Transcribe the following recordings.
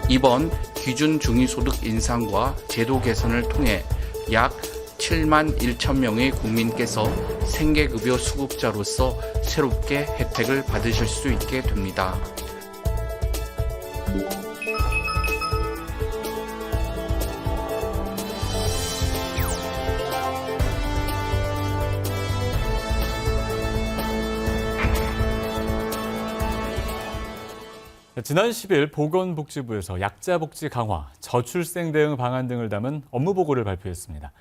이번 기준 중위소득 인상과 제도 개선을 통해 약 7만 1천 명의 국민께서 생계급여 수급자로서 새롭게 혜택을 받으실 수 있게 됩니다. 지난 10일 보건복지부에서 약자복지 강화, 저출생 대응 방안 등을 담은 업무보고를 발표했습니다.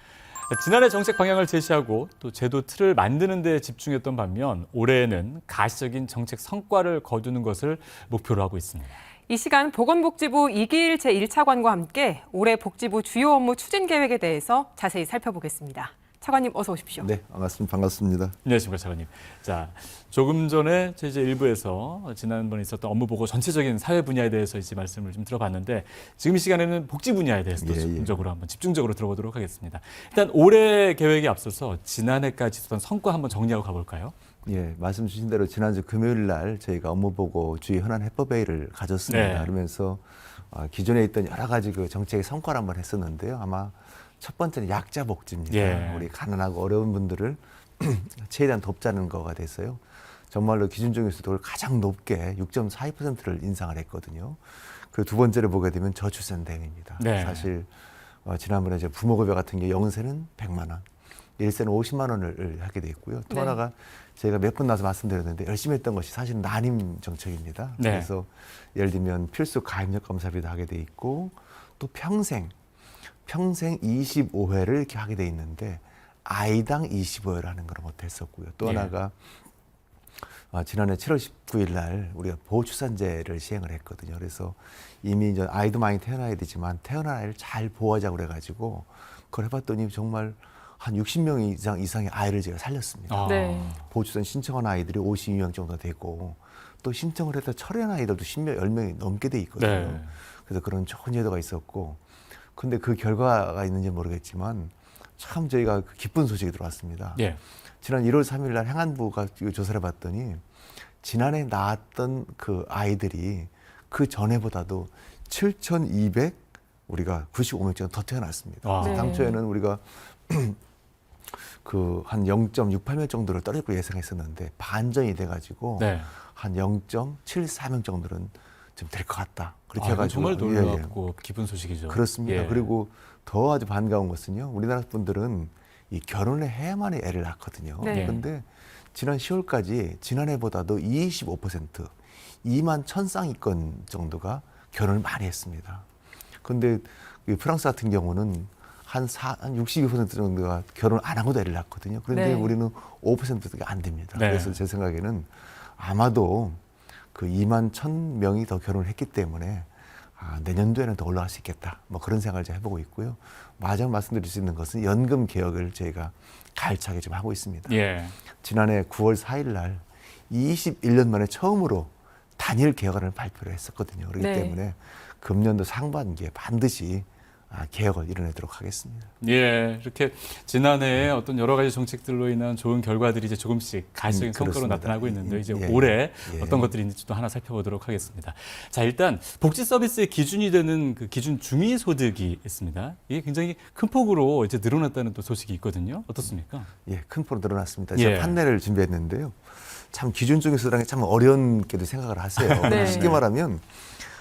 지난해 정책 방향을 제시하고 또 제도 틀을 만드는 데 집중했던 반면 올해에는 가시적인 정책 성과를 거두는 것을 목표로 하고 있습니다. 이 시간 보건복지부 이기일 제1차관과 함께 올해 복지부 주요 업무 추진 계획에 대해서 자세히 살펴보겠습니다. 차관님 어서 오십시오. 네, 반갑습니다. 안녕하십니까, 차관님. 자, 조금 전에 이제 일부에서 지난번에 있었던 업무 보고 전체적인 사회 분야에 대해서 이제 말씀을 좀 들어봤는데 지금 이 시간에는 복지 분야에 대해서도 집중적으로 한번 집중적으로 들어보도록 하겠습니다. 일단 올해 계획에 앞서서 지난해까지 있었던 성과 한번 정리하고 가볼까요? 예, 말씀 주신 대로 지난주 금요일 날 저희가 업무 보고 주의 현안 해법회의를 가졌습니다. 네. 그러면서 기존에 있던 여러 가지 그 정책의 성과를 한번 했었는데요. 아마 첫 번째는 약자 복지입니다. 예. 우리 가난하고 어려운 분들을 최대한 돕자는 거가 됐어요. 정말로 기준 중위소득을 가장 높게 6.42%를 인상을 했거든요. 그리고 두 번째를 보게 되면 저출생 대응입니다. 네. 사실 지난번에 이제 부모급여 같은 게 0세는 100만 원, 1세는 50만 원을 하게 돼 있고요. 또 네. 하나가 제가 몇 번 나서 말씀드렸는데 열심히 했던 것이 사실은 난임 정책입니다. 네. 그래서 예를 들면 필수 가입력 검사비도 하게 돼 있고 또 평생 25회를 이렇게 하게 돼 있는데 아이당 25회를 하는 걸 못했었고요. 또 하나가 지난해 7월 19일 날 우리가 보호출산제를 시행을 했거든요. 그래서 이미 이제 아이도 많이 태어나야 되지만 태어난 아이를 잘 보호하자고 그래가지고 그걸 해봤더니 정말 한 60명 이상의 아이를 제가 살렸습니다. 네. 보호출산 신청한 아이들이 52명 정도 되고 또 신청을 했다 철회한 아이들도 10명이 넘게 돼 있거든요. 네. 그래서 그런 좋은 제도가 있었고 근데 그 결과가 있는지 모르겠지만 참 저희가 기쁜 소식이 들어왔습니다. 예. 지난 1월 3일 날 행안부가 조사를 해봤더니 지난해 낳았던 그 아이들이 그 전에보다도 7,200 우리가 95명쯤 더 태어났습니다. 와. 그래서 네. 당초에는 우리가 그 한 0.68명 정도를 떨어질 거 예상했었는데 반전이 돼가지고 네. 한 0.74명 정도는 좀 될 것 같다. 그렇게 아, 해가지고 정말 놀랍고 기쁜 소식이죠. 그렇습니다. 예. 그리고 더 아주 반가운 것은요. 우리나라 분들은 이 결혼을 해야만 애를 낳거든요. 네. 그런데 지난 10월까지 지난해보다도 25% 2만 1,000쌍위권 정도가 결혼을 많이 했습니다. 그런데 프랑스 같은 경우는 한 62% 정도가 결혼 안 하고도 애를 낳거든요. 그런데 네. 우리는 5%가 안 됩니다. 네. 그래서 제 생각에는 아마도 그 2만 1,000명이 더 결혼을 했기 때문에 내년도에는 더 올라갈 수 있겠다. 뭐 그런 생각을 제가 해보고 있고요. 마지막 말씀드릴 수 있는 것은 연금 개혁을 저희가 가열차게 좀 하고 있습니다. 예. 지난해 9월 4일 날 21년 만에 처음으로 단일 개혁안을 발표를 했었거든요. 그렇기 네. 때문에 금년도 상반기에 반드시 개혁을 이뤄내도록 하겠습니다. 예, 이렇게 지난해에 어떤 여러 가지 정책들로 인한 좋은 결과들이 이제 조금씩 가시적인 성과로 그렇습니다. 나타나고 있는데 이제 예, 올해 예. 어떤 것들이 있는지 또 하나 살펴보도록 하겠습니다. 자, 일단 복지 서비스의 기준이 되는 그 기준 중위 소득이 있습니다. 이게 굉장히 큰 폭으로 이제 늘어났다는 또 소식이 있거든요. 어떻습니까? 예, 큰 폭으로 늘어났습니다. 예. 제가 판넬을 준비했는데요. 참 기준 중에서라는 게 참 어려운게도 생각을 하세요. 네. 쉽게 말하면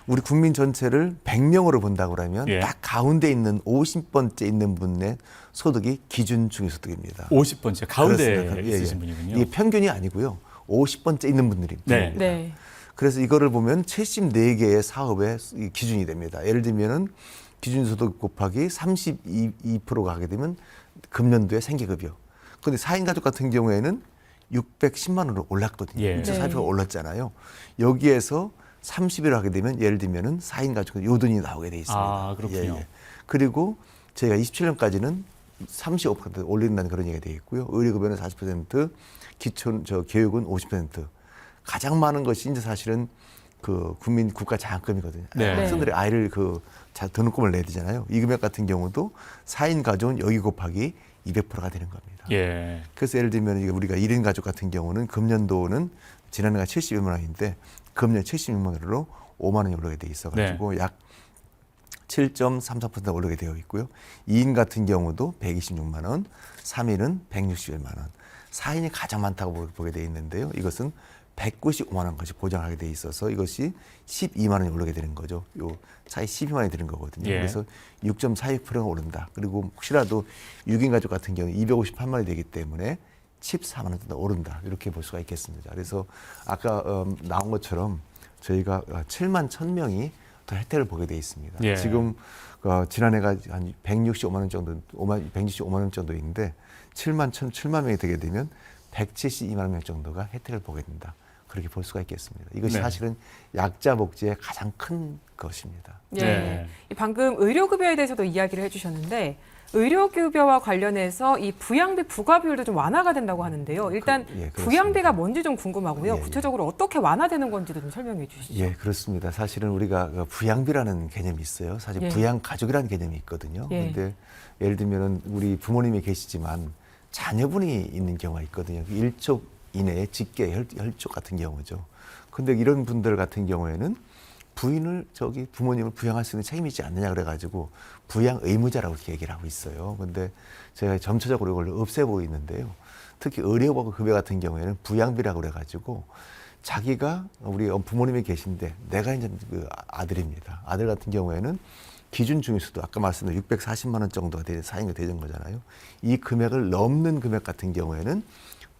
우리 국민 전체를 100명으로 본다고 그러면 예. 딱 가운데 있는 50번째 있는 분의 소득이 기준 중위소득입니다. 50번째 가운데 그렇습니다. 예, 있으신 예. 분이군요. 이게 평균이 아니고요. 50번째 있는 분들입니다. 네. 네. 그래서 이거를 보면 74개의 사업의 기준이 됩니다. 예를 들면은 기준소득 곱하기 32%가 하게 되면 금년도에 생계급여. 그런데 4인 가족 같은 경우에는 610만 원으로 올랐거든요. 예. 6,400%가 올랐잖아요. 여기에서 30을 하게 되면 예를 들면은 4인 가족은 요 돈이 나오게 돼 있습니다. 아, 그렇군요. 그리고 저희가 27년까지는 35% 올린다는 그런 얘기가 되어 있고요. 의료급여는 40%, 교육은 50%. 가장 많은 것이 이제 사실은 그 국민 국가 장학금이거든요. 네. 학생들이 아이를 등록금을 내야 되잖아요. 이 금액 같은 경우도 4인 가족은 여기 곱하기 200%가 되는 겁니다. 예. 그래서 예를 들면 우리가 1인 가족 같은 경우는 금년도는 지난해가 72만 원인데 금년 76만 원으로 5만 원이 올라가게 돼 있어가지고 약 7.33% 오르게 되어 있고요. 2인 같은 경우도 126만 원, 3인은 161만 원. 4인이 가장 많다고 보게 되어 있는데요. 이것은 195만 원까지 보장하게 돼 있어서 이것이 12만 원이 오르게 되는 거죠. 요 차이 12만 원이 드는 거거든요. 예. 그래서 6.42%가 오른다. 그리고 혹시라도 6인 가족 같은 경우는 258만 원이 되기 때문에 14만 원 더 오른다. 이렇게 볼 수가 있겠습니다. 그래서 아까 나온 것처럼 저희가 7만 1,000명이 더 혜택을 보게 돼 있습니다. 예. 지금 지난해가 한 165만 원 정도, 165만 원 정도인데 7만 명이 되게 되면 172만 명 정도가 혜택을 보게 된다. 그렇게 볼 수가 있겠습니다. 이것이 네. 사실은 약자 복지의 가장 큰 것입니다. 예. 네. 방금 의료급여에 대해서도 이야기를 해주셨는데 의료급여와 관련해서 이 부양비 부과 비율도 좀 완화가 된다고 하는데요. 일단 그렇습니다. 부양비가 뭔지 좀 궁금하고요. 예, 예. 구체적으로 어떻게 완화되는 건지도 좀 설명해 주시죠. 예, 그렇습니다. 사실은 우리가 부양비라는 개념이 있어요. 사실 예. 부양가족이라는 개념이 있거든요. 예. 그런데 예를 들면 우리 부모님이 계시지만 자녀분이 있는 경우가 있거든요. 1족 이내에 직계 혈족 같은 경우죠. 근데 이런 분들 같은 경우에는 부모님을 부양할 수 있는 책임이 있지 않느냐 그래가지고 부양 의무자라고 이렇게 얘기를 하고 있어요. 근데 제가 점차적으로 이걸 없애보고 있는데요. 특히 의료급여 같은 경우에는 부양비라고 그래가지고 자기가 우리 부모님이 계신데 내가 이제 그 아들입니다. 아들 같은 경우에는 기준 중위수도 아까 말씀드린 640만 원 정도가 사인이 되는 거잖아요. 이 금액을 넘는 금액 같은 경우에는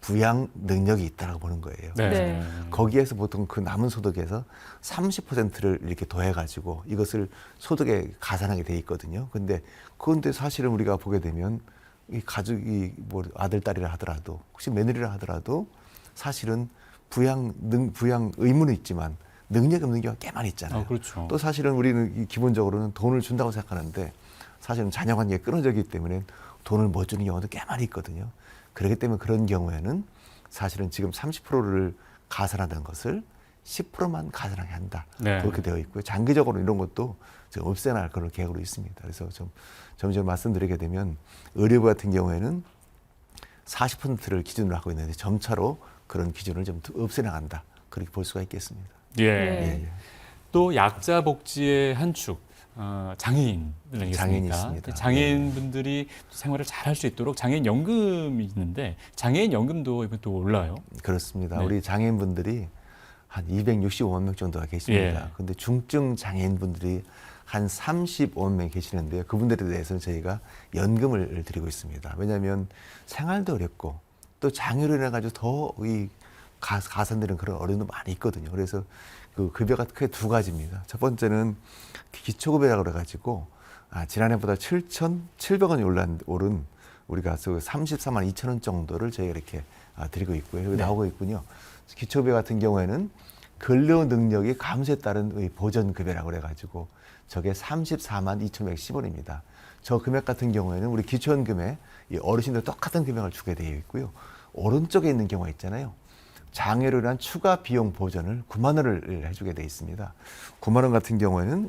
부양 능력이 있다라고 보는 거예요. 네. 네. 거기에서 보통 그 남은 소득에서 30%를 이렇게 더해가지고 이것을 소득에 가산하게 돼 있거든요. 근데 사실은 우리가 보게 되면 이 가족이 뭐 아들, 딸이라 하더라도 혹시 며느리라 하더라도 사실은 부양 의무는 있지만 능력이 없는 경우가 꽤 많이 있잖아요. 그렇죠. 또 사실은 우리는 기본적으로는 돈을 준다고 생각하는데 사실은 자녀 관계가 끊어졌기 때문에 돈을 못 주는 경우도 꽤 많이 있거든요. 그렇기 때문에 그런 경우에는 사실은 지금 30%를 가산하는 것을 10%만 가산하게 한다. 네. 그렇게 되어 있고요. 장기적으로 이런 것도 지금 없애날 그런 계획으로 있습니다. 그래서 점점 말씀드리게 되면 의료부 같은 경우에는 40%를 기준으로 하고 있는데 점차로 그런 기준을 좀 없애나간다. 그렇게 볼 수가 있겠습니다. 예. 예. 또 약자 복지의 한 축, 장애인 장애인이 있습니다. 장애인분들이 생활을 잘 할 수 있도록 장애인 연금이 있는데 장애인 연금도 이번 또 올라요. 그렇습니다. 네. 우리 장애인분들이 한 265만 명 정도가 계십니다. 예. 근데 중증 장애인분들이 한 35만 명 계시는데요. 그분들에 대해서는 저희가 연금을 드리고 있습니다. 왜냐하면 생활도 어렵고 또 장애로 인해 가지고 더 이 가산되는 그런 어려움도 많이 있거든요. 그래서 그 급여가 크게 두 가지입니다. 첫 번째는 기초급여라고 그래가지고 지난해보다 7,700원이 오른 우리가 34만 2천 원 정도를 저희가 이렇게 드리고 있고요. 여기 네. 나오고 있군요. 기초급여 같은 경우에는 근로 능력이 감소에 따른 보전급여라고 그래가지고 저게 34만 2,110원입니다. 저 금액 같은 경우에는 우리 기초연금에 이 어르신들 똑같은 금액을 주게 되어 있고요. 오른쪽에 있는 경우가 있잖아요. 장애로 인한 추가 비용 보전을 9만 원을 해주게 되어 있습니다. 9만 원 같은 경우에는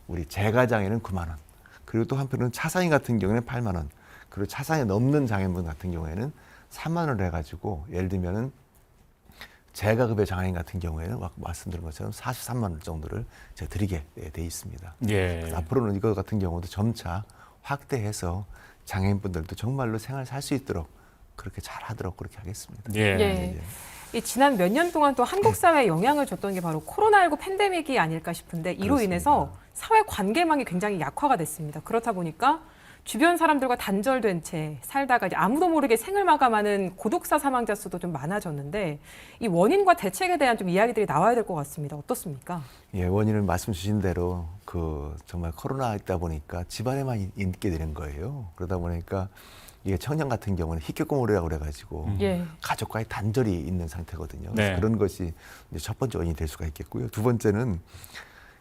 우리 재가장애는 9만 원. 그리고 또 한편으로는 차상위 같은 경우에는 8만 원. 그리고 차상위 넘는 장애인분 같은 경우에는 3만 원을 해가지고 예를 들면은 재가급여 장애인 같은 경우에는 말씀드린 것처럼 43만 원 정도를 제가 드리게 돼 있습니다. 예. 그래서 앞으로는 이거 같은 경우도 점차 확대해서 장애인분들도 정말로 생활 살 수 있도록 그렇게 잘 하도록 그렇게 하겠습니다. 예. 예. 이 지난 몇 년 동안 또 한국 사회에 영향을 줬던 게 바로 코로나19 팬데믹이 아닐까 싶은데 이로 그렇습니다. 인해서 사회 관계망이 굉장히 약화가 됐습니다. 그렇다 보니까 주변 사람들과 단절된 채 살다가 이제 아무도 모르게 생을 마감하는 고독사 사망자 수도 좀 많아졌는데 이 원인과 대책에 대한 좀 이야기들이 나와야 될 것 같습니다. 어떻습니까? 예, 원인을 말씀 주신 대로 정말 코로나 있다 보니까 집안에만 있게 되는 거예요. 그러다 보니까 이게 청년 같은 경우는 희귀고물이라고 그래가지고 예. 가족과의 단절이 있는 상태거든요. 네. 그래서 그런 것이 이제 첫 번째 원인이 될 수가 있겠고요. 두 번째는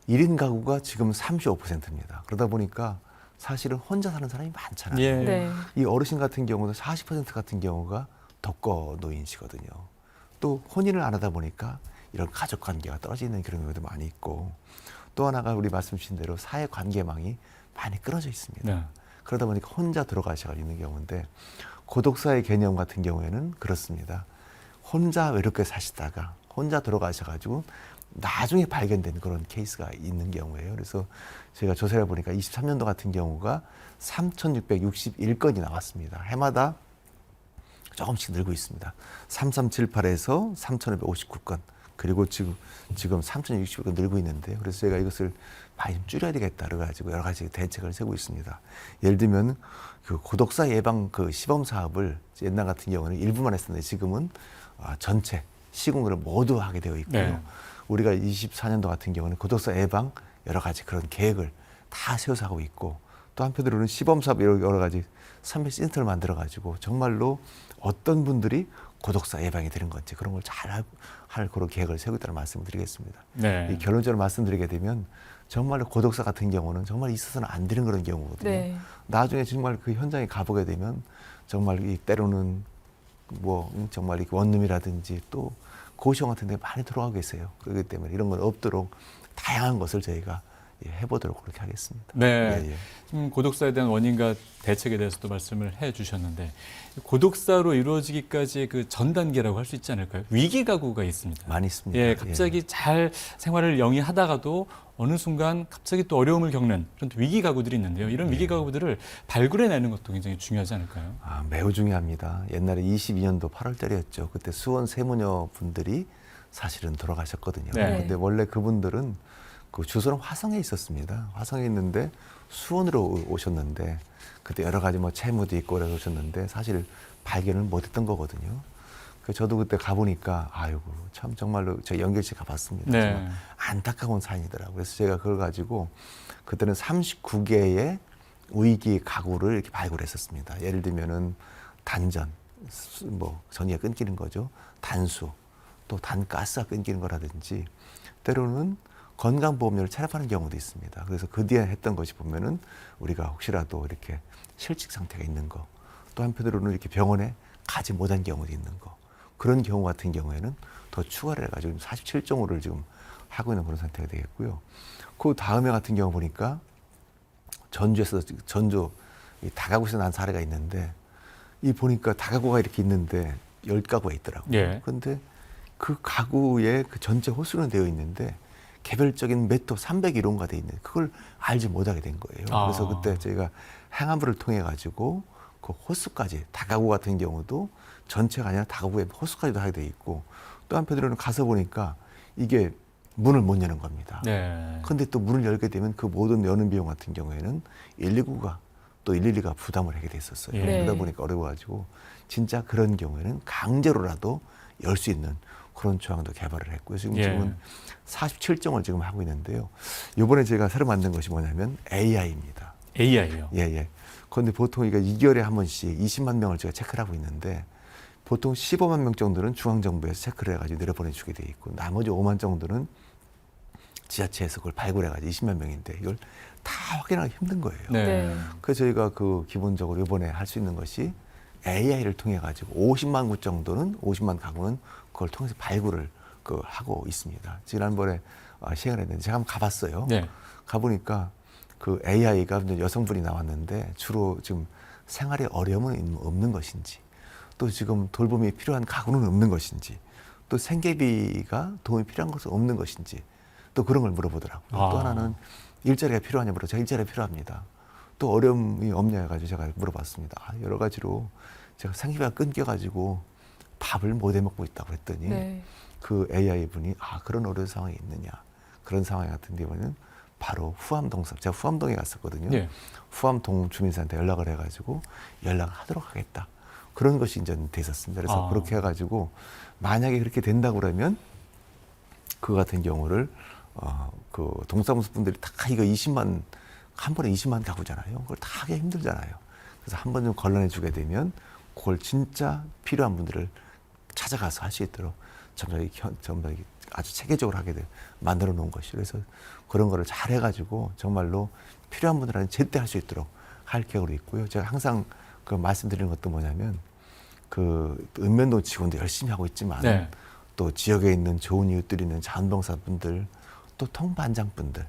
1인 가구가 지금 35%입니다. 그러다 보니까 사실은 혼자 사는 사람이 많잖아요. 예. 네. 이 어르신 같은 경우는 40% 같은 경우가 독거 노인이시거든요. 또 혼인을 안 하다 보니까 이런 가족 관계가 떨어지는 그런 경우도 많이 있고 또 하나가 우리 말씀 주신 대로 사회 관계망이 많이 끊어져 있습니다. 네. 그러다 보니까 혼자 들어가셔가 있는 경우인데 고독사의 개념 같은 경우에는 그렇습니다. 혼자 외롭게 사시다가 혼자 들어가셔가지고 나중에 발견된 그런 케이스가 있는 경우예요. 그래서 제가 조사를 해보니까 23년도 같은 경우가 3,661건이 나왔습니다. 해마다 조금씩 늘고 있습니다. 3378에서 3,559건. 그리고 지금 3,060건 늘고 있는데요. 그래서 제가 이것을 많이 좀 줄여야 되겠다 그래가지고 여러 가지 대책을 세우고 있습니다. 예를 들면 그 고독사 예방 그 시범 사업을 옛날 같은 경우는 일부만 했었는데 지금은 전체 시군구를 모두 하게 되어 있고요. 네. 우리가 24년도 같은 경우는 고독사 예방 여러 가지 그런 계획을 다 세워서 하고 있고 또 한편으로는 시범 사업 여러 가지 선별 센터를 만들어 가지고 정말로 어떤 분들이 고독사 예방이 되는 건지 그런 걸 잘 할 그런 계획을 세우고 있다는 말씀을 드리겠습니다. 네. 이 결론적으로 말씀드리게 되면 정말로 고독사 같은 경우는 정말 있어서는 안 되는 그런 경우거든요. 네. 나중에 정말 그 현장에 가보게 되면 정말 이 때로는 뭐 정말 이렇게 원룸이라든지 또 고시원 같은 데 많이 들어가고 계세요. 그렇기 때문에 이런 건 없도록 다양한 것을 저희가 해보도록 그렇게 하겠습니다. 네. 예, 예. 지금 고독사에 대한 원인과 대책에 대해서도 말씀을 해주셨는데 고독사로 이루어지기까지의 그 전 단계라고 할 수 있지 않을까요? 위기 가구가 있습니다. 많이 있습니다. 예, 갑자기 잘 생활을 영위하다가도 어느 순간 갑자기 또 어려움을 겪는 그런 위기 가구들이 있는데요. 이런 위기 가구들을 발굴해내는 것도 굉장히 중요하지 않을까요? 매우 중요합니다. 옛날에 22년도 8월 달이었죠. 그때 수원 세무녀 분들이 사실은 돌아가셨거든요. 네. 근데 원래 그분들은 그 주소는 화성에 있었습니다. 화성에 있는데 수원으로 오셨는데 그때 여러 가지 뭐 채무도 있고 그래서 오셨는데 사실 발견을 못했던 거거든요. 저도 그때 가보니까 아이고 참 정말로 저 연결실 가봤습니다. 네. 정말 안타까운 사연이더라고요. 그래서 제가 그걸 가지고 그때는 39개의 위기 가구를 이렇게 발굴했었습니다. 예를 들면은 단전, 뭐 전기가 끊기는 거죠. 단수, 또 단가스가 끊기는 거라든지 때로는 건강보험료를 체납하는 경우도 있습니다. 그래서 그 뒤에 했던 것이 보면은 우리가 혹시라도 이렇게 실직 상태가 있는 거, 또 한편으로는 이렇게 병원에 가지 못한 경우도 있는 거, 그런 경우 같은 경우에는 더 추가를 해가지고 47종으를 지금 하고 있는 그런 상태가 되겠고요. 그 다음에 같은 경우 보니까 전주 다가구에서 난 사례가 있는데 이 보니까 다가구가 이렇게 있는데 10가구가 있더라고요. 예. 그런데 그 가구에 그 전체 호수는 되어 있는데 개별적인 매토 301호가 돼 있는 그걸 알지 못하게 된 거예요. 그래서 그때 저희가 행안부를 통해 가지고 그 호수까지 다가구 같은 경우도 전체가 아니라 다가구에 호수까지도 하게 돼 있고 또 한편으로는 가서 보니까 이게 문을 못 여는 겁니다. 네. 그런데 또 문을 열게 되면 그 모든 여는 비용 같은 경우에는 119가 또 112가 부담을 하게 됐었어요. 예. 그러다 보니까 어려워가지고 진짜 그런 경우에는 강제로라도 열 수 있는 그런 조항도 개발을 했고요. 지금은 47종을 지금 하고 있는데요. 이번에 제가 새로 만든 것이 뭐냐면 AI입니다. AI요. 예. 그런데 보통 이거 2개월에 한 번씩 20만 명을 제가 체크를 하고 있는데 보통 15만 명 정도는 중앙정부에서 체크를 해가지고 내려보내주게 돼 있고 나머지 5만 정도는 지자체에서 그걸 발굴해가지고 20만 명인데 이걸 다 확인하기 힘든 거예요. 네. 그래서 저희가 그 기본적으로 이번에 할 수 있는 것이 AI를 통해 가지고 50만 구 정도는 50만 가구는 그걸 통해서 발굴을 하고 있습니다. 지난번에 시행을 했는데 제가 한번 가봤어요. 네. 가보니까 그 AI가 여성분이 나왔는데 주로 지금 생활에 어려움은 없는 것인지 또 지금 돌봄이 필요한 가구는 없는 것인지 또 생계비가 도움이 필요한 것은 없는 것인지 또 그런 걸 물어보더라고요. 또 하나는 일자리가 필요하냐 물어 제가 일자리가 필요합니다. 또 어려움이 없냐 해가지고 제가 물어봤습니다. 여러 가지로 제가 생계비가 끊겨가지고 밥을 못 해먹고 있다고 했더니 그 AI 분이 그런 어려운 상황이 있느냐 그런 상황 같은 경우는 바로 제가 후암동에 갔었거든요. 네. 후암동 주민센터에 연락을 해가지고 연락을 하도록 하겠다. 그런 것이 이제 됐었습니다. 그래서 그렇게 해가지고 만약에 그렇게 된다고 그러면 그 같은 경우를 그 동사무소 분들이 다 이거 20만 한 번에 20만 가구잖아요. 그걸 다 하기 힘들잖아요. 그래서 한 번 좀 걸러내 주게 되면 그걸 진짜 필요한 분들을 찾아가서 할 수 있도록 점점 아주 체계적으로 하게 만들어 놓은 것이 그래서 그런 거를 잘 해가지고 정말로 필요한 분들한테 제때 할 수 있도록 할 계획으로 있고요. 제가 항상 그 말씀드리는 것도 뭐냐면 그 읍면동 직원도 열심히 하고 있지만 또 지역에 있는 좋은 이웃들이 있는 자원봉사분들 또 통반장분들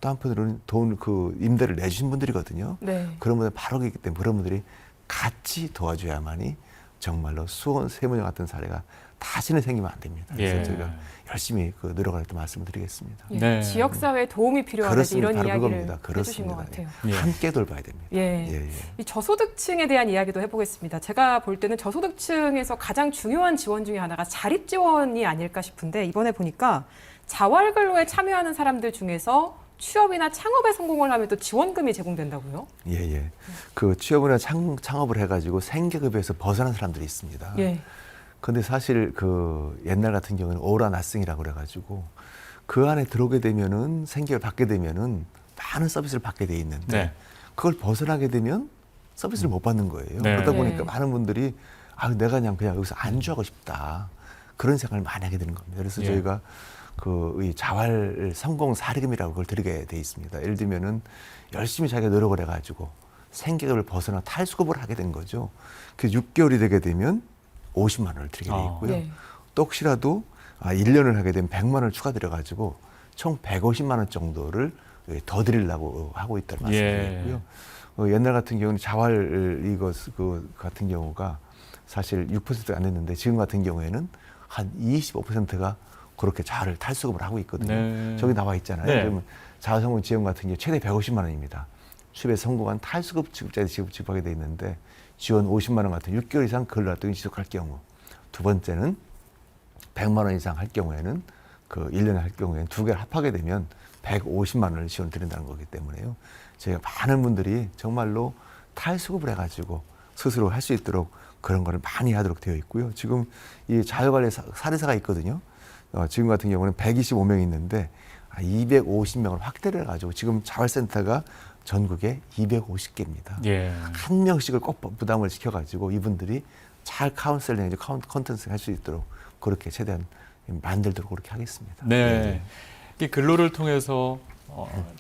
또 한편으로는 그 임대를 내주신 분들이거든요. 그런 분들 바로 있기 때문에 그런 분들이 같이 도와줘야만이 정말로 수원 세무녀 같은 사례가 다시는 생기면 안 됩니다. 그래서 예. 저희가 열심히 그 노력을 또 말씀을 드리겠습니다. 예, 네. 지역사회에 도움이 필요하다서 이런 바로 이야기를 그겁니다. 해주신 것 그렇습니다. 같아요. 예. 함께 돌봐야 됩니다. 예. 이 저소득층에 대한 이야기도 해보겠습니다. 제가 볼 때는 저소득층에서 가장 중요한 지원 중에 하나가 자립 지원이 아닐까 싶은데 이번에 보니까 자활근로에 참여하는 사람들 중에서 취업이나 창업에 성공을 하면 또 지원금이 제공된다고요? 예. 그 취업이나 창업을 해가지고 생계급여에서 벗어난 사람들이 있습니다. 예. 근데 사실 그 옛날 같은 경우는 오라 나승이라고 그래가지고 그 안에 들어오게 되면은 생계를 받게 되면은 많은 서비스를 받게 돼 있는데 네. 그걸 벗어나게 되면 서비스를 못 받는 거예요. 네. 그러다 네. 보니까 많은 분들이 아 내가 그냥 여기서 안주하고 싶다 그런 생각을 많이 하게 되는 겁니다. 그래서 예. 저희가 그 자활 성공 사례금이라고 그걸 드리게 돼 있습니다. 예를 들면은 열심히 자기가 노력을 해가지고 생계급을 벗어나 탈수급을 하게 된 거죠. 그 6개월이 되게 되면 50만 원을 드리게 돼 있고요. 네. 또 혹시라도 1년을 하게 되면 100만 원을 추가드려가지고 총 150만 원 정도를 더 드리려고 하고 있다는 말씀드리고요. 옛날 같은 경우는 자활 그 같은 경우가 사실 6%가 안 됐는데 지금 같은 경우에는 한 25%가 그렇게 자활을 탈수급을 하고 있거든요. 네. 저기 나와 있잖아요. 네. 그러면 자활성공 지원 같은 경우 최대 150만 원입니다. 취업에 성공한 탈수급 지급자들이 지급하게 돼 있는데 지원 50만 원 같은 6개월 이상 근로활동이 지속할 경우, 두 번째는 100만 원 이상 할 경우에는 그 1년에 할 경우에는 두 개를 합하게 되면 150만 원을 지원 드린다는 거기 때문에요. 저희가 많은 분들이 정말로 탈수급을 해가지고 스스로 할 수 있도록 그런 거를 많이 하도록 되어 있고요. 지금 이 자율관리 사례사가 있거든요. 지금 같은 경우는 125명이 있는데 250명을 확대를 해가지고 지금 자활센터가 전국에 250개입니다. 예. 한 명씩을 꼭 부담을 시켜가지고 이분들이 잘 카운셀링, 컨텐츠 할 수 있도록 그렇게 최대한 만들도록 그렇게 하겠습니다. 네. 이 근로를 통해서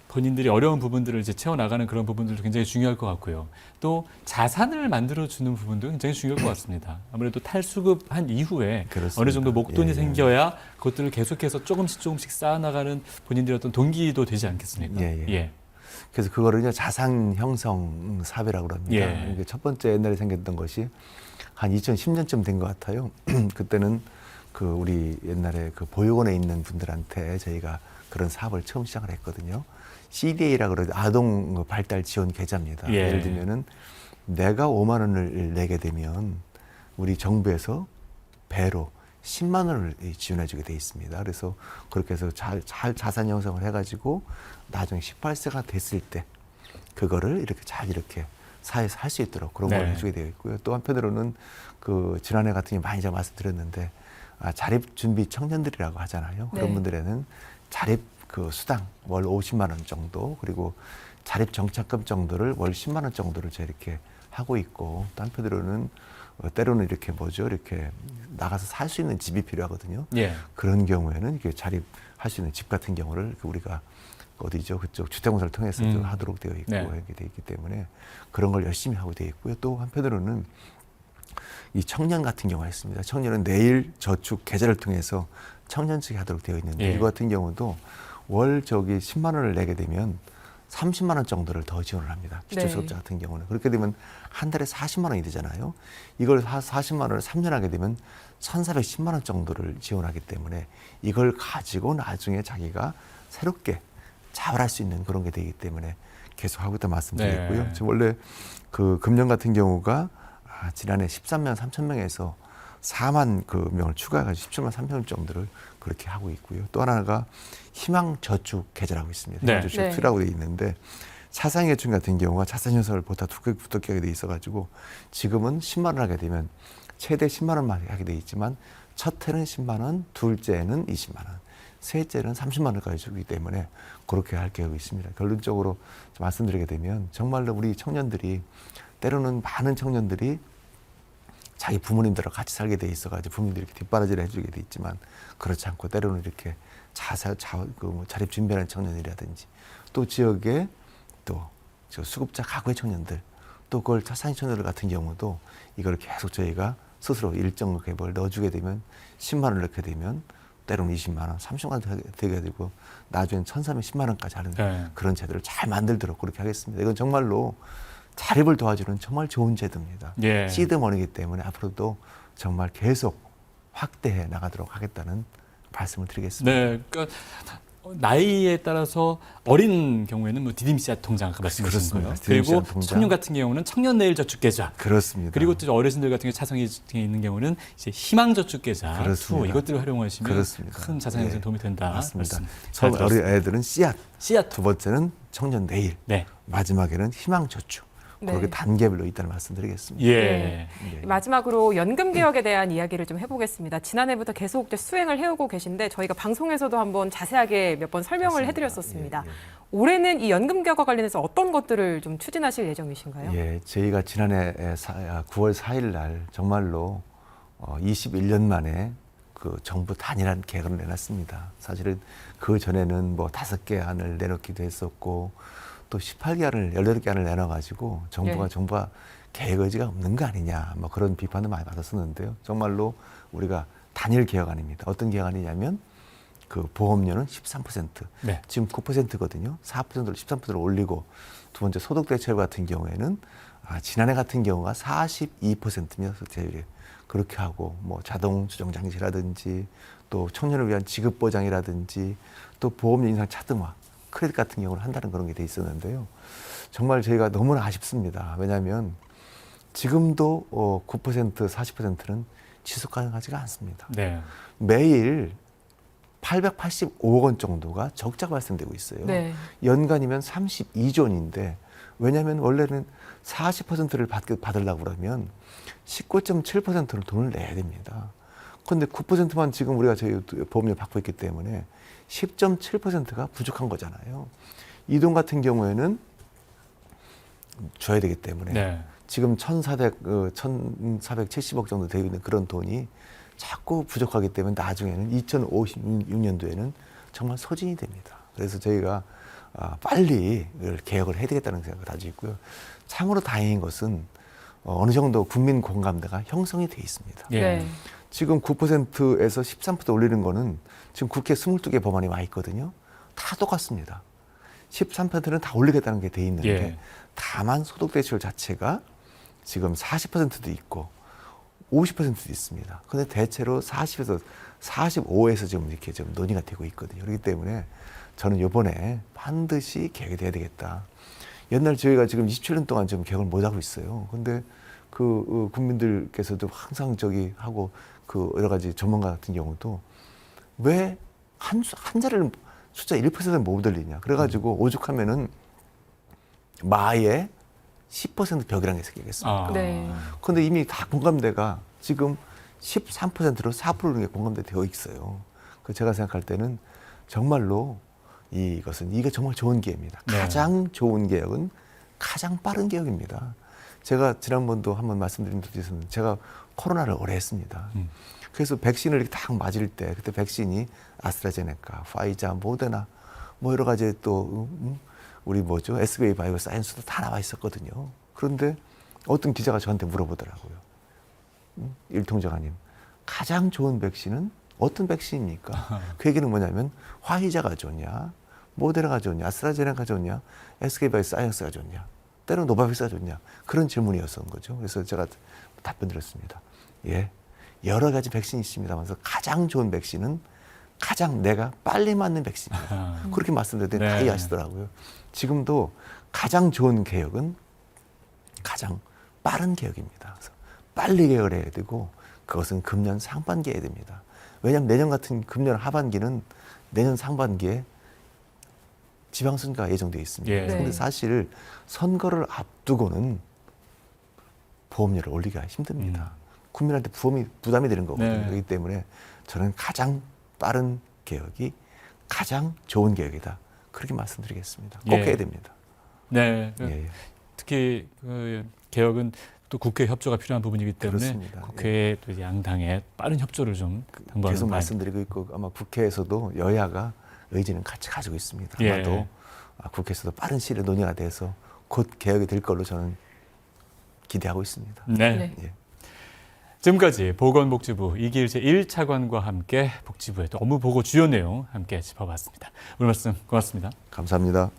본인들이 어려운 부분들을 이제 채워나가는 그런 부분들도 굉장히 중요할 것 같고요. 또 자산을 만들어주는 부분도 굉장히 중요할 것 같습니다. 아무래도 탈수급한 이후에 그렇습니다. 어느 정도 목돈이 예. 생겨야 그것들을 계속해서 조금씩 쌓아나가는 본인들의 어떤 동기도 되지 않겠습니까? 예. 그래서 그거를 이제 자산 형성 사업이라고 합니다. 예. 이게 첫 번째 옛날에 생겼던 것이 한 2010년쯤 된 것 같아요. 그때는 그 우리 옛날에 그 보육원에 있는 분들한테 저희가 그런 사업을 처음 시작을 했거든요. CDA라고 그러죠. 아동 발달 지원 계좌입니다. 예. 예를 들면은 내가 5만 원을 내게 되면 우리 정부에서 배로 10만 원을 지원해 주게 돼 있습니다. 그래서 그렇게 해서 잘 자산 형성을 해가지고 나중에 18세가 됐을 때 그거를 이렇게 잘 이렇게 사회에서 할 수 있도록 그런 걸 해주게 되어 있고요. 또 한편으로는 그 지난해 같은 경우 많이 제가 말씀드렸는데 자립 준비 청년들이라고 하잖아요. 그런 네. 분들에는 자립 그 수당 월 50만 원 정도 그리고 자립 정착금 정도를 월 10만 원 정도를 제가 이렇게 하고 있고 또 한편으로는 때로는 이렇게 이렇게 나가서 살 수 있는 집이 필요하거든요. 예. 그런 경우에는 이렇게 자립할 수 있는 집 같은 경우를 우리가 어디죠? 그쪽 주택공사를 통해서 하도록 되어 있고 네. 이렇게 되어 있기 때문에 그런 걸 열심히 하고 되어 있고요. 또 한편으로는 이 청년 같은 경우가 있습니다. 청년은 내일 저축 계좌를 통해서 청년축이 하도록 되어 있는데 예. 이거 같은 경우도 월 10만 원을 내게 되면 30만 원 정도를 더 지원을 합니다. 기초수급자 네. 같은 경우는. 그렇게 되면 한 달에 40만 원이 되잖아요. 이걸 40만 원을 3년 하게 되면 1,410만 원 정도를 지원하기 때문에 이걸 가지고 나중에 자기가 새롭게 자활할 수 있는 그런 게 되기 때문에 계속 하고 있다 말씀드렸고요. 네. 지금 원래 그 금년 같은 경우가 지난해 13만 3천 명에서 4만 그 명을 추가해가지고 17만 3천 명 정도를 그렇게 하고 있고요. 또 하나가 희망저축 계좌라고 있습니다. 네. 희망저축이라고 되어 있는데 사상계층 같은 경우가 자산 형성을 보다 두껍게 하게 돼 있어가지고 지금은 10만 원 하게 되면 최대 10만 원만 하게 돼 있지만 첫 해는 10만 원, 둘째는 20만 원, 셋째는 30만 원까지 주기 때문에 그렇게 할 계획이 있습니다. 결론적으로 말씀드리게 되면 정말로 우리 청년들이 때로는 많은 청년들이 자기 부모님들하고 같이 살게 돼 있어가지고 부모님들이 이렇게 뒷바라지를 해주게 돼 있지만 그렇지 않고 때로는 이렇게 자립 준비하는 청년이라든지 또 지역에 또 저 수급자 가구의 청년들 또 그걸 자산 청년들 같은 경우도 이걸 계속 저희가 스스로 일정 갭을 넣어주게 되면 10만 원을 넣게 되면 때로는 20만 원, 30만 원 되게 되고 나중엔 1,310만 원까지 하는 네. 그런 제도를 잘 만들도록 그렇게 하겠습니다. 이건 정말로 자립을 도와주는 정말 좋은 제도입니다. 예. 시드머니이기 때문에 앞으로도 정말 계속 확대해 나가도록 하겠다는 말씀을 드리겠습니다. 네, 그러니까 나이에 따라서 어린 경우에는 뭐 디딤씨앗 통장 아까 말씀하신 그렇습니다. 거예요. 그리고 디딤씨앗 통장. 청년 같은 경우는 청년내일저축계좌. 그렇습니다. 그리고 또 어르신들 같은 경우 차성이 있는 경우는 이제 희망저축계좌, 그렇습니다. 투 이것들을 활용하시면 그렇습니다. 큰 자산 형성에 예. 도움이 된다. 맞습니다. 말씀 잘 처음 어린 들었습니다. 애들은 씨앗, 씨앗. 두 번째는 청년 내일, 네, 마지막에는 희망저축. 네. 그렇게 단계별로 있다는 말씀드리겠습니다. 예. 네. 예. 마지막으로 연금 개혁에 대한 이야기를 좀 해보겠습니다. 지난해부터 계속 이제 수행을 해오고 계신데 저희가 방송에서도 한번 자세하게 몇 번 설명을 맞습니다. 해드렸었습니다. 예, 예. 올해는 이 연금 개혁과 관련해서 어떤 것들을 좀 추진하실 예정이신가요? 예, 저희가 지난해 9월 4일 날 정말로 21년 만에 그 정부 단일한 계획을 내놨습니다. 사실은 그 전에는 뭐 5개 안을 내놓기도 했었고 또 18개 안을 18개 안을 내놔가지고 정부가 계획 의지가 없는 거 아니냐 뭐 그런 비판도 많이 받았었는데요. 정말로 우리가 단일 개혁안입니다. 어떤 개혁안이냐면 그 보험료는 13%, 네. 지금 9%거든요. 4%로 13%로 올리고 두 번째 소득 대체율 같은 경우에는 지난해 같은 경우가 42%입니다. 대율이 그렇게 하고 뭐 자동 수정 장치라든지 또 청년을 위한 지급 보장이라든지 또 보험료 인상 차등화, 크레딧 같은 경우를 한다는 그런 게 돼 있었는데요. 정말 저희가 너무나 아쉽습니다. 왜냐하면 지금도 9%, 40%는 지속 가능하지가 않습니다. 네. 매일 885억 원 정도가 적자가 발생되고 있어요. 네. 연간이면 32조 원인데 왜냐하면 원래는 40%를 받으려고 그러면 19.7%를 돈을 내야 됩니다. 그런데 9%만 지금 우리가 저희 보험료 받고 있기 때문에 10.7%가 부족한 거잖아요. 이 돈 같은 경우에는 줘야 되기 때문에 네. 지금 1,470억 정도 되어 있는 그런 돈이 자꾸 부족하기 때문에 나중에는 2056년도에는 정말 소진이 됩니다. 그래서 저희가 빨리 이걸 개혁을 해야 되겠다는 생각을 가지고 있고요. 참으로 다행인 것은 어느 정도 국민 공감대가 형성이 돼 있습니다. 예. 네. 지금 9%에서 13% 올리는 거는 지금 국회 22개 법안이 와 있거든요. 다 똑같습니다. 13%는 다 올리겠다는 게 돼 있는데 예. 다만 소득 대체율 자체가 지금 40%도 있고 50%도 있습니다. 그런데 대체로 40에서 45에서 지금 이렇게 좀 논의가 되고 있거든요. 그렇기 때문에 저는 이번에 반드시 개혁이 돼야 되겠다. 옛날 저희가 지금 27년 동안 지금 개혁을 못 하고 있어요. 근데 그 국민들께서도 항상 저기 하고 그 여러 가지 전문가 같은 경우도 왜 한 자리를 숫자 1%를 못 올리냐. 그래가지고 오죽하면은 마에 10% 벽이라는 게 생기겠습니다. 네. 그런데 이미 다 공감대가 지금 13%로 4%는 게 공감대 되어 있어요. 그 제가 생각할 때는 정말로 이게 정말 좋은 기회입니다. 네. 가장 좋은 개혁은 가장 빠른 개혁입니다. 제가 지난번도 한번 말씀드린 듯이 제가 코로나를 오래 했습니다. 그래서 백신을 이렇게 딱 맞을 때 그때 백신이 아스트라제네카, 파이자, 모데나 뭐 여러 가지 또 우리 SBA 바이오 사이언스도 다 나와 있었거든요. 그런데 어떤 기자가 저한테 물어보더라고요. 일통정아님, 가장 좋은 백신은 어떤 백신입니까? 그 얘기는 뭐냐면 화이자가 좋냐, 모데나가 좋냐, 아스트라제네카가 좋냐, SBA 바이오 사이언스가 좋냐, 때로는 노바백스가 좋냐, 그런 질문이었던 거죠. 그래서 제가 답변 드렸습니다. 예, 여러 가지 백신이 있습니다면서 가장 좋은 백신은 가장 내가 빨리 맞는 백신입니다. 그렇게 말씀드렸더니 다 이해하시더라고요. 지금도 가장 좋은 개혁은 가장 빠른 개혁입니다. 그래서 빨리 개혁을 해야 되고 그것은 금년 상반기에 해야 됩니다. 왜냐하면 내년 같은 금년 하반기는 내년 상반기에 지방선거가 예정되어 있습니다. 예. 그런데 사실 선거를 앞두고는 보험료를 올리기가 힘듭니다. 국민한테 부담이 되는 거거든요. 네. 그렇기 때문에 저는 가장 빠른 개혁이 가장 좋은 개혁이다. 그렇게 말씀드리겠습니다. 꼭 예. 해야 됩니다. 네. 예, 예. 특히 그 개혁은 또 국회 협조가 필요한 부분이기 때문에 그렇습니다. 국회의 또 양당의 빠른 협조를 좀 당부하는 계속 바입니다. 말씀드리고 있고 아마 국회에서도 여야가 의지는 같이 가지고 있습니다. 예. 아마도 국회에서도 빠른 시일에 논의가 돼서 곧 개혁이 될 걸로 저는 기대하고 있습니다. 네. 네. 예. 지금까지 보건복지부 이기일제 1차관과 함께 복지부의 또 업무 보고 주요 내용 함께 짚어봤습니다. 오늘 말씀 고맙습니다. 감사합니다.